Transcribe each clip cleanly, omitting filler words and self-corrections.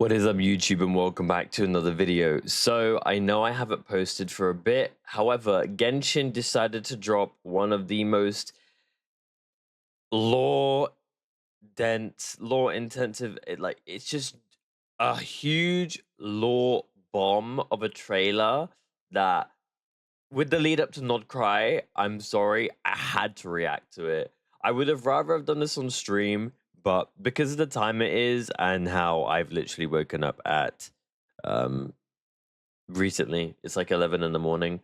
What is up, YouTube, and welcome back to another video. So I know I haven't posted for a bit. However, Genshin decided to drop one of the most lore intensive, it's just a huge lore bomb of a trailer that, with the lead up to Not Cry, I'm sorry, I had to react to it. I would have rather have done this on stream, but because of the time it is and how I've literally woken up at recently, it's like 11 in the morning,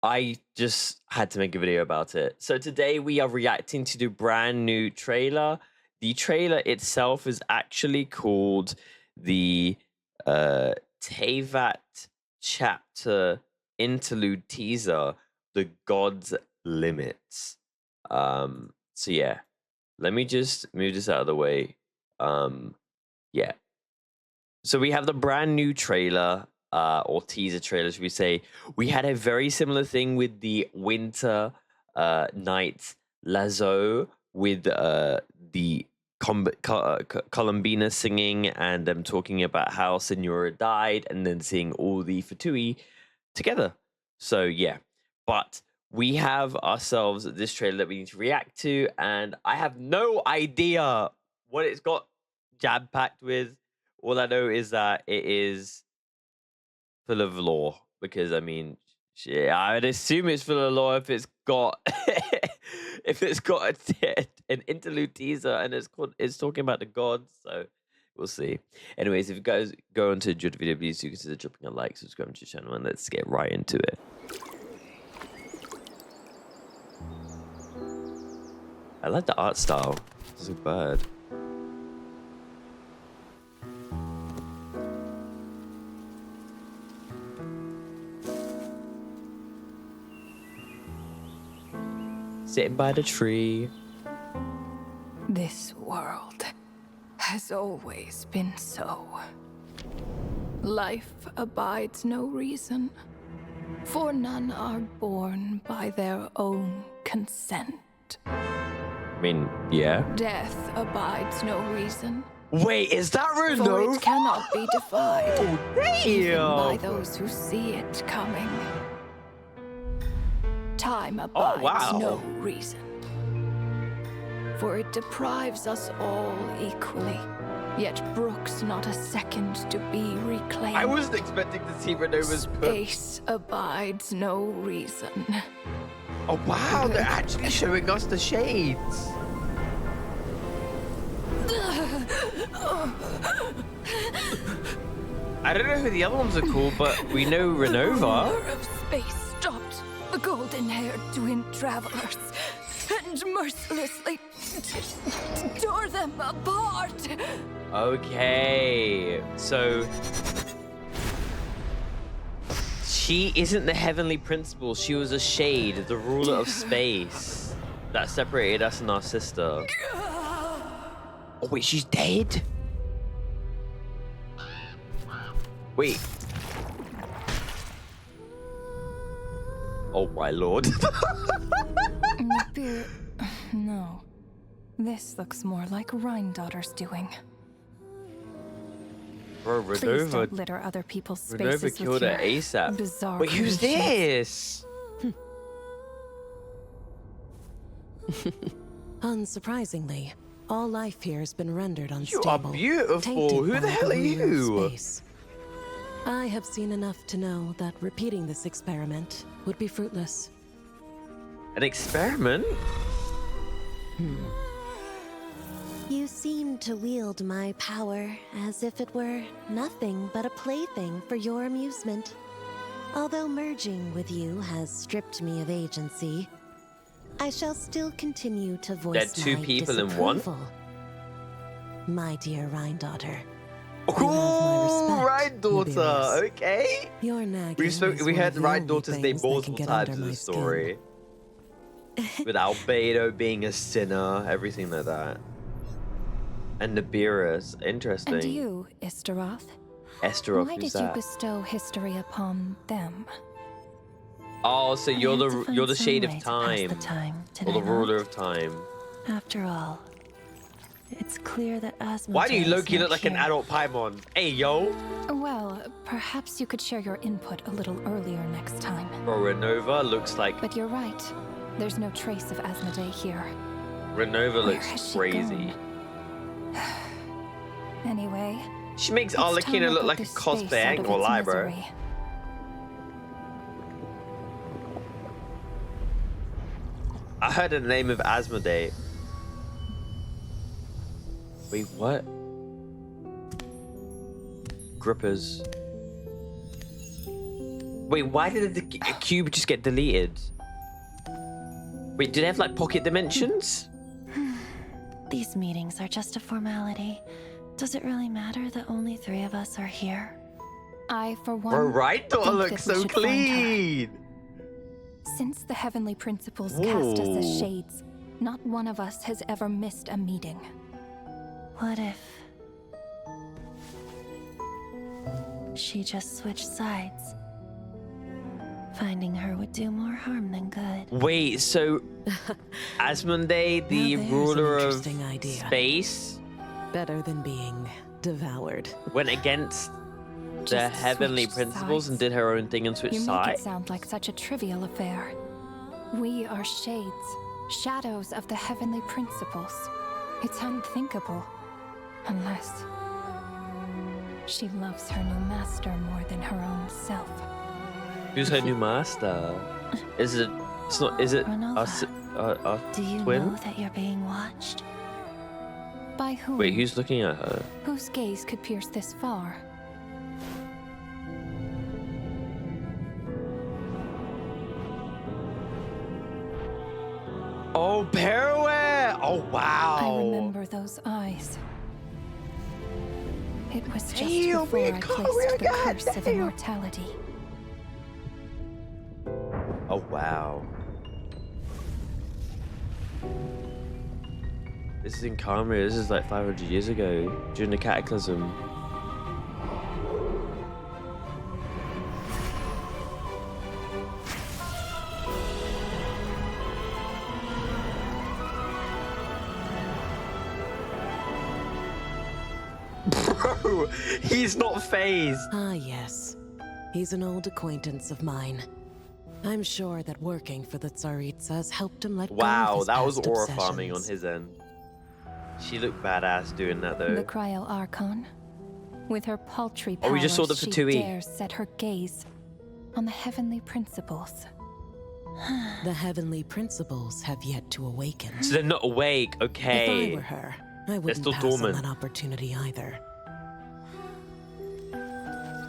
I just had to make a video about it. So today we are reacting to the brand new trailer. The trailer itself is actually called the Teyvat chapter interlude teaser, The God's Limits. So yeah, let me just move this out of the way. Yeah. So we have the brand new trailer, or teaser trailer, should we say. We had a very similar thing with the Winter Night Lazo with the Columbina singing and them talking about how Senora died, and then seeing all the Fatui together. So yeah, but we have ourselves this trailer that we need to react to, and I have no idea what it's got jam-packed with. All I know is that it is full of lore, because I mean, shit, I'd assume it's full of lore if it's got if it's got an interlude teaser and it's talking about the gods. So we'll see. Anyways, if you guys go on to enjoy the video, please do consider dropping a like, subscribing to the channel, and let's get right into it. I like the art style. It's so bad. Sitting by the tree. This world has always been so. Life abides no reason, for none are born by their own consent. I mean, yeah. Death abides no reason. Wait, is that For Renault? it cannot be defied, Oh, even by damn! those who see it coming. Time Oh, abides wow. no reason, for it deprives us all equally, yet brooks not a second to be reclaimed. I wasn't expecting to see Renault's put. Space abides no reason. Oh, wow, they're actually showing us the shades. I don't know who the other ones are called, but we know The Renova. ruler of space stopped the golden-haired twin travelers and mercilessly tore them apart. Okay, so she isn't the heavenly principal. She was a shade, the ruler of space that separated us and our sister. Oh wait, she's dead? Wait. Oh my lord. No. This looks more like Rhine-daughter's doing. Bro, Please Renova, don't litter other people's spaces Renova killed her with your ASAP. bizarre Wait, who's creations. this? Unsurprisingly, all life here has been rendered unstable. You are beautiful. Tainted Who the by hell are ruler of you? space. I have seen enough to know that repeating this experiment would be fruitless. An experiment? You seem to wield my power as if it were nothing but a plaything for your amusement. Although merging with you has stripped me of agency, I shall still continue to voice They're two my people in one? disapproval. My dear Rhine-daughter. Oh, right, daughter. Nibiru's. Okay. Your nagging We is heard one of right the daughter's only name things that can multiple get times under in my the skin. story. With Albedo being a sinner, everything like that. And Nibiru's interesting. And you, Istaroth? Esteroth, Why who's did you that? bestow history upon them? Oh, so I you're had to the find shade some of way to pass time, the time, did or the I not? ruler of time. After all, it's clear that Asmodee. Why do you is Loki not look like an here. adult Paimon? Hey, yo. Well, perhaps you could share your input a little earlier next time. Bro, Renova looks like... But you're right. There's no trace of Asmodee here. Renova Where looks has she crazy. Anyway, She makes it's time Arlecchino I look put like a this space cosplay. I out ain't of gonna its lie, bro. misery. I heard the name of Asmodee. Wait, what? Grippers. Wait, why did the cube just get deleted? Wait, do they have like pocket dimensions? These meetings are just a formality. Does it really matter that only 3 of us are here? I, for one, Bro, right? Daughter think looks that we so should find her. clean. Since the heavenly principles cast us as Ooh. shades, not one of us has ever missed a meeting. What if she just switched sides? Finding her would do more harm than good. Wait, so Asmodee, the Now there's ruler an of interesting idea. space, Better than being devoured. went against the Just heavenly switched principles and sides. did her own thing and switched You make sides? it sound like such a trivial affair. We are shades, shadows of the heavenly principles. It's unthinkable. Unless she loves her new master more than her own self. Who's her new master? Is it? It's not. Is it Renova. our Do you twin? know that you're being watched? By whom? Wait, who's looking at her? Whose gaze could pierce this far? Oh, Paraware! Oh, wow! I remember those eyes. It was just Damn, before we I got- placed the God curse of damn. immortality. Oh, wow. This is in Khaimera. This is like 500 years ago, during the Cataclysm. Bro, he's not phased. Ah, yes. He's an old acquaintance of mine. I'm sure that working for the Tsaritsas helped him let go of Wow, his that was past aura farming on obsessions. his end. She looked badass doing that The though. Cryo Archon. With her paltry Oh, powers, we just saw the she Fatui. dares set her gaze on the heavenly principles. The heavenly principles have yet to awaken. So they're not awake, If I okay. were her, I wouldn't still pass dormant. on that opportunity either.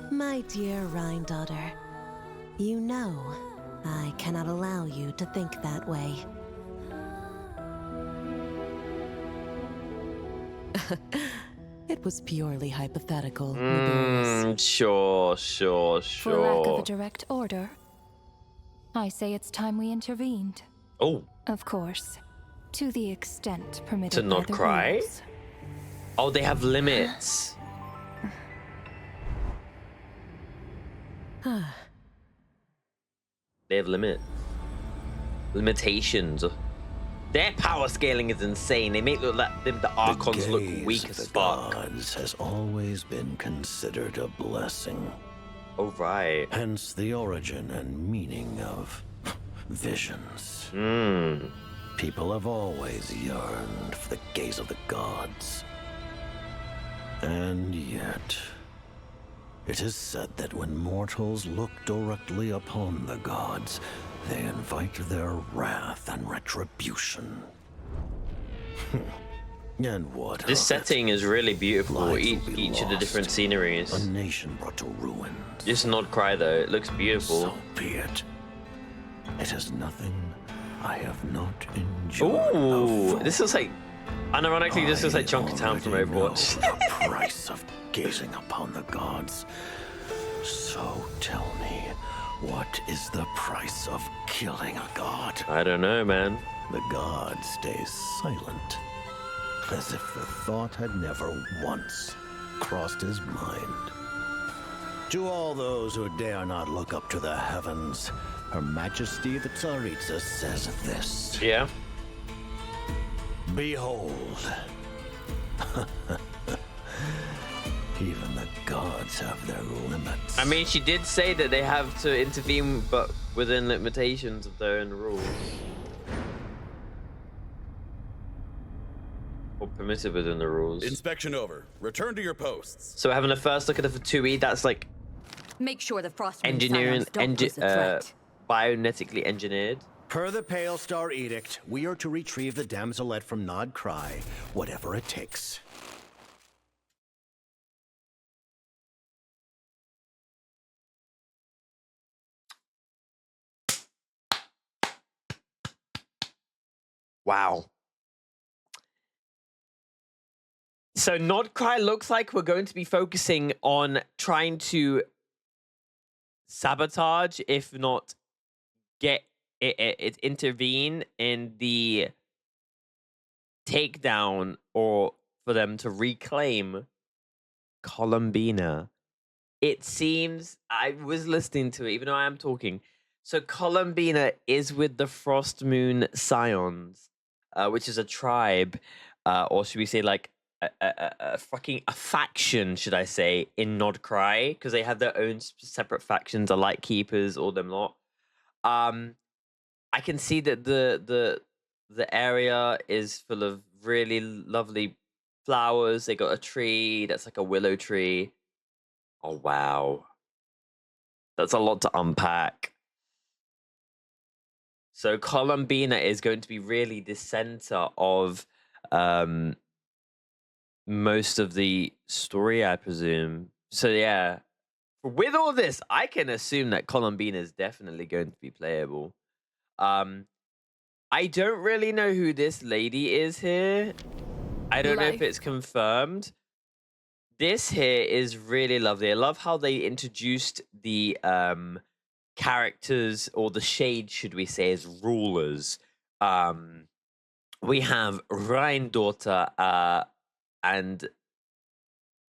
My dear Rhine daughter, you know I cannot allow you to think that way. It was purely hypothetical, Nibirius. Sure. For lack of a direct order, I say it's time we intervened. Oh, Of course, to the extent permitted To by not the cry? rules. oh, they have limits. They have limitations. Their power scaling is insane. They make the Archons look gaze weak of as the fuck. gods has always been considered a blessing. Oh, right. Hence the origin and meaning of visions. Hmm. People have always yearned for the gaze of the gods. And yet, it is said that when mortals look directly upon the gods, they invite their wrath and retribution. And what This of setting it? is really beautiful. Lives Each, will be each of the different lost. sceneries. A nation brought to ruin. Just not cry though. It looks beautiful. So be it. It is nothing I have not enjoyed. Ooh, before. this looks like, unironically, this looks like I Junkertown from already know Overwatch. the price of gazing upon the gods. So tell me, what is the price of killing a god? I don't know, man. The god stays silent, as if the thought had never once crossed his mind. To all those who dare not look up to the heavens, Her Majesty the Tsaritsa says this. Yeah. Behold, Even the gods have their limits. I mean, she did say that they have to intervene, but within limitations of their own rules. Or permitted within the rules. Inspection over. Return to your posts. So we're having a first look at the Fatui. That's like Make sure the frost engineering, don't pose a threat. bionetically engineered. Per the Pale Star Edict, we are to retrieve the damselette from Nod Cry, whatever it takes. Wow. So Nod Cry looks like we're going to be focusing on trying to sabotage, if not get it intervene in the takedown, or for them to reclaim Columbina. It seems, I was listening to it, even though I am talking. So Columbina is with the Frost Moon Scions, which is a tribe, or should we say like a faction, should I say, in Nod Cry, because they have their own separate factions, the Light Keepers, all them lot. I can see that the area is full of really lovely flowers. They got a tree that's like a willow tree. Oh wow, that's a lot to unpack. So Columbina is going to be really the center of most of the story, I presume. So yeah, with all this, I can assume that Columbina is definitely going to be playable. I don't really know who this lady is here. I don't know if it's confirmed. This here is really lovely. I love how they introduced the characters, or the shade, should we say, as rulers. We have Rhine-daughter and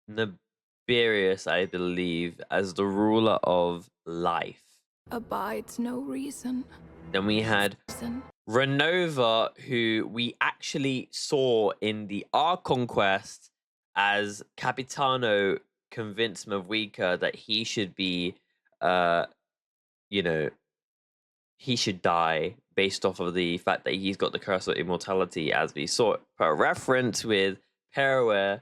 Niberius, I believe, as the ruler of life. Abides no reason. Then we had Renova, who we actually saw in the Our Conquest as Capitano convinced Mavwika that he should be, you know, he should die based off of the fact that he's got the curse of immortality, as we saw per reference with Peraware.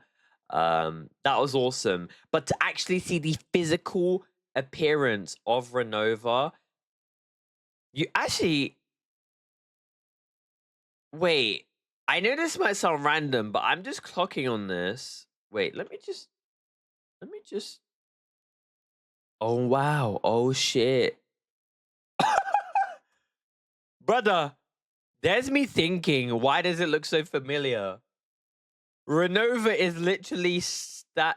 That was awesome. But to actually see the physical appearance of Renova, you actually... Wait, I know this might sound random, but I'm just clocking on this. Wait, let me just... Oh, wow. Oh, shit. Brother, there's me thinking, why does it look so familiar? Renova is literally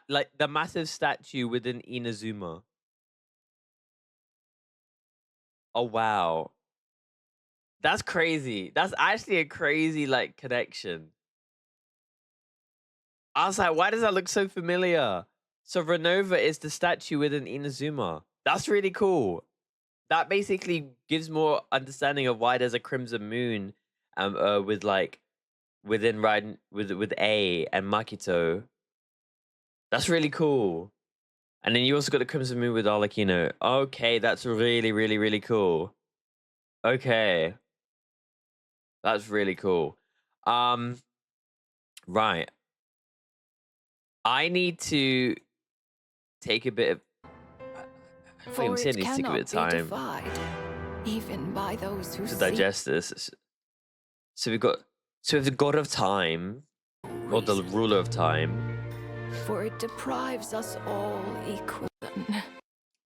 like the massive statue within Inazuma. Oh, wow. That's crazy. That's actually a crazy, like, connection. I was like, why does that look so familiar? So Renova is the statue within Inazuma. That's really cool. That basically gives more understanding of why there's a Crimson Moon with like within Raiden with A and Makito. That's really cool. And then you also got the Crimson Moon with Arlecchino. Okay, that's really, really, really cool. Okay. That's really cool. Right. I need to take a bit of... I think I'm saying I need to take a bit of time Even by those who to digest this. So we have the God of Time, or the Ruler of Time. For it deprives us all equal.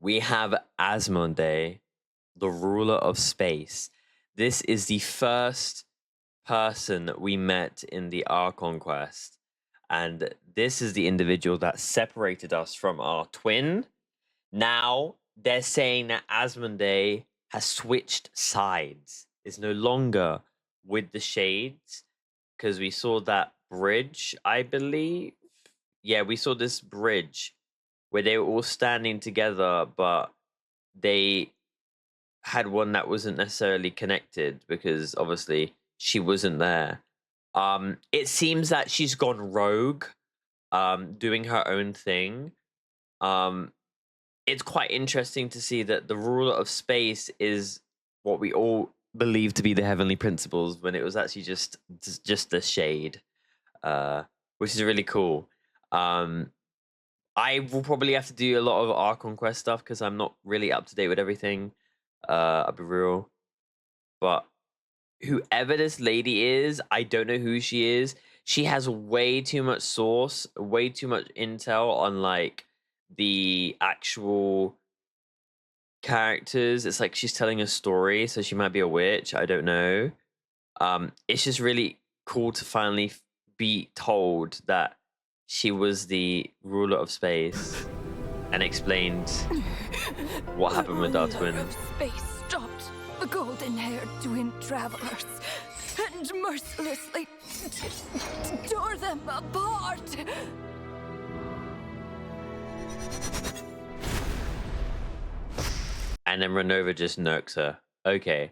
We have Asmodee, the Ruler of Space. This is the first person we met in the Our Conquest. And this is the individual that separated us from our twin. Now, they're saying that Asmodee has switched sides. Is no longer with the Shades. Because we saw that bridge, I believe. Yeah, we saw this bridge where they were all standing together, but they had one that wasn't necessarily connected because obviously she wasn't there. It seems that she's gone rogue, doing her own thing. Um, it's quite interesting to see that the ruler of space is what we all believe to be the heavenly principles when it was actually just the shade, which is really cool. I will probably have to do a lot of Archon Quest stuff because I'm not really up to date with everything. I'll be real. But whoever this lady is, I don't know who she is. She has way too much source, way too much intel on like the actual characters. It's like she's telling a story, so she might be a witch. I don't know. It's just really cool to finally be told that she was the ruler of space and explained what happened with our twin. Of space stopped the golden-haired twin travelers and mercilessly tore them apart. And then Renova just nerks her. Okay.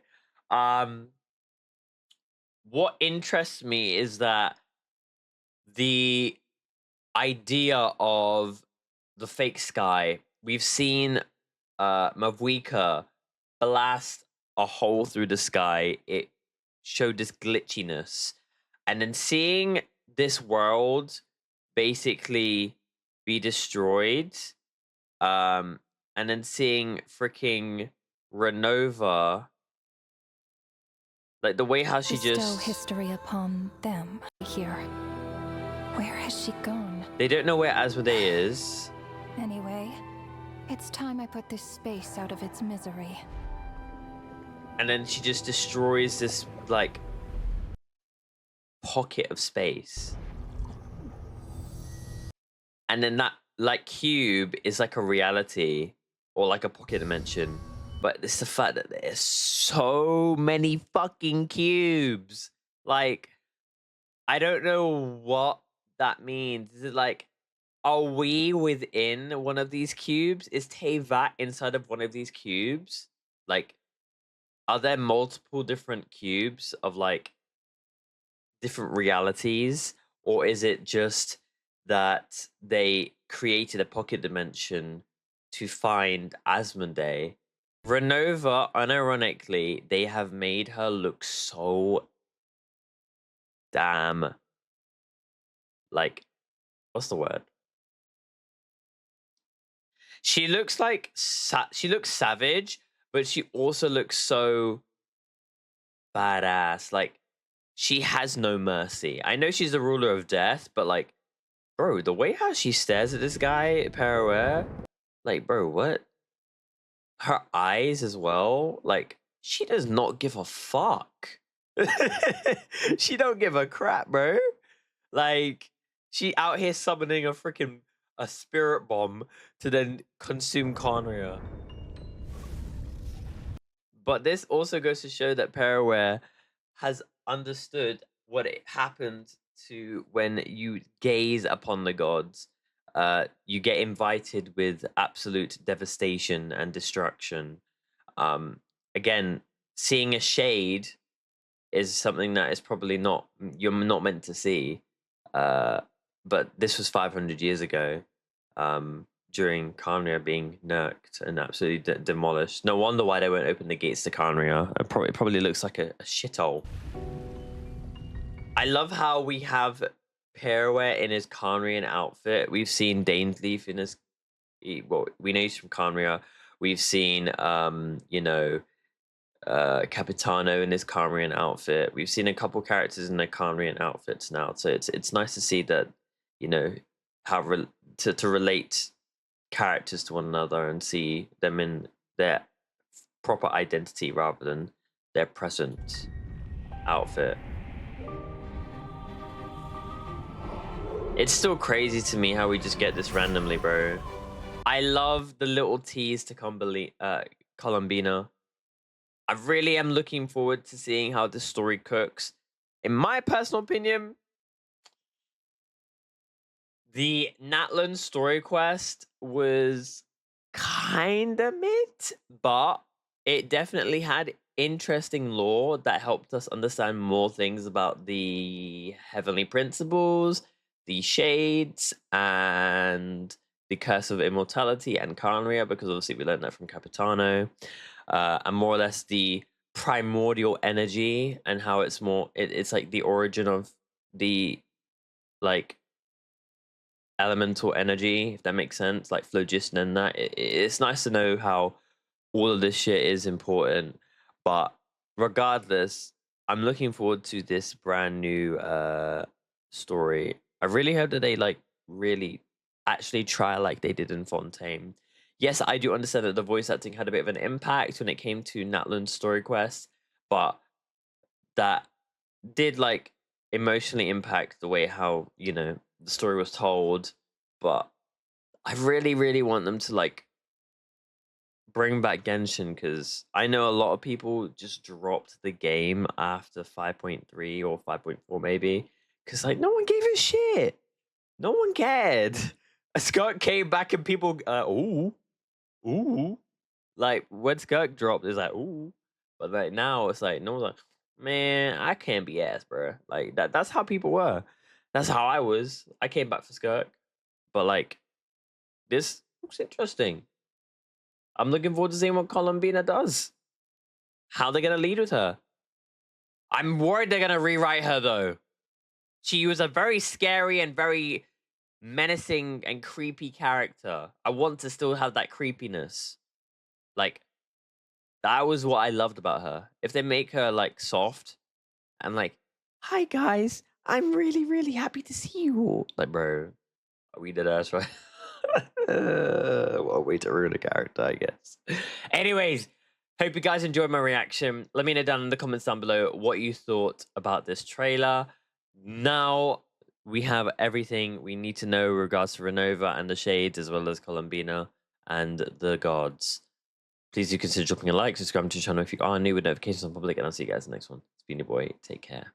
What interests me is that the idea of the fake sky, we've seen Mavwika blast a hole through the sky. It showed this glitchiness. And then seeing this world basically be destroyed, and then seeing freaking Renova, like the way how she Bestow just history upon them here. Where has she gone? they don't know where Asmodee is. Anyway, it's time I put this space out of its misery. And then she just destroys this like pocket of space. And then that like cube is like a reality or like a pocket dimension. But it's the fact that there's so many fucking cubes. Like, I don't know what that means. Is it like, are we within one of these cubes? Is Teyvat inside of one of these cubes? Like, are there multiple different cubes of like different realities? Or is it just that they created a pocket dimension to find Asmodee? Renova, unironically, they have made her look so damn, like, what's the word? She looks like she looks savage, but she also looks so badass. Like, she has no mercy. I know she's the ruler of death, but like, bro, the way how she stares at this guy, Paraware, like, bro, what? Her eyes as well, like, she does not give a fuck. She don't give a crap, bro. Like, she out here summoning a spirit bomb to then consume Conria. But this also goes to show that Paraware has understood what it happened to when you gaze upon the gods. You get invited with absolute devastation and destruction. Again, seeing a shade is something that is probably not you're not meant to see. But this was 500 years ago, during Karnria being nerked and absolutely demolished. No wonder why they won't open the gates to Karnria. It probably looks like a shithole. I love how we have Paraware in his Karnrian outfit. We've seen Dainsleif in his... Well, we know he's from Karnria. We've seen, Capitano in his Karnrian outfit. We've seen a couple characters in their Karnrian outfits now. So it's nice to see that, you know, how to relate characters to one another and see them in their proper identity rather than their present outfit. It's still crazy to me how we just get this randomly, bro. I love the little tease to Columbina. I really am looking forward to seeing how this story cooks. In my personal opinion, the Natlan story quest was kind of mid, but it definitely had interesting lore that helped us understand more things about the heavenly principles, the shades, and the curse of immortality and Carnria, because obviously we learned that from Capitano, and more or less the primordial energy and how it's more it's like the origin of the like elemental energy, if that makes sense, like phlogiston and that. It's nice to know how all of this shit is important. But regardless, I'm looking forward to this brand new story. I really hope that they like really actually try like they did in Fontaine. Yes, I do understand that the voice acting had a bit of an impact when it came to Natlan's story quest, but that did like emotionally impact the way how, you know, the story was told. But I really, really want them to like bring back Genshin, because I know a lot of people just dropped the game after 5.3 or 5.4 maybe, because like no one gave a shit. No one cared. Scott came back and people, ooh, like when Skirk dropped, it's like ooh, but like now it's like no one's like, man, I can't be asked, bro. Like that's how people were. That's how I was. I came back for Skirk, but like this looks interesting. I'm looking forward to seeing what Columbina does. How they're gonna lead with her. I'm worried they're gonna rewrite her though. She was a very scary and very menacing and creepy character. I want to still have that creepiness. Like that was what I loved about her. If they make her like soft and like, hi guys, I'm really, really happy to see you all. Like, bro, we did us right. What a way to ruin a character, I guess. Anyways, hope you guys enjoyed my reaction. Let me know down in the comments down below what you thought about this trailer. Now we have everything we need to know in regards to Renova and the Shades, as well as Columbina and the gods. Please do consider dropping a like, subscribe to the channel if you are new with notifications on public, and I'll see you guys in the next one. It's been your boy. Take care.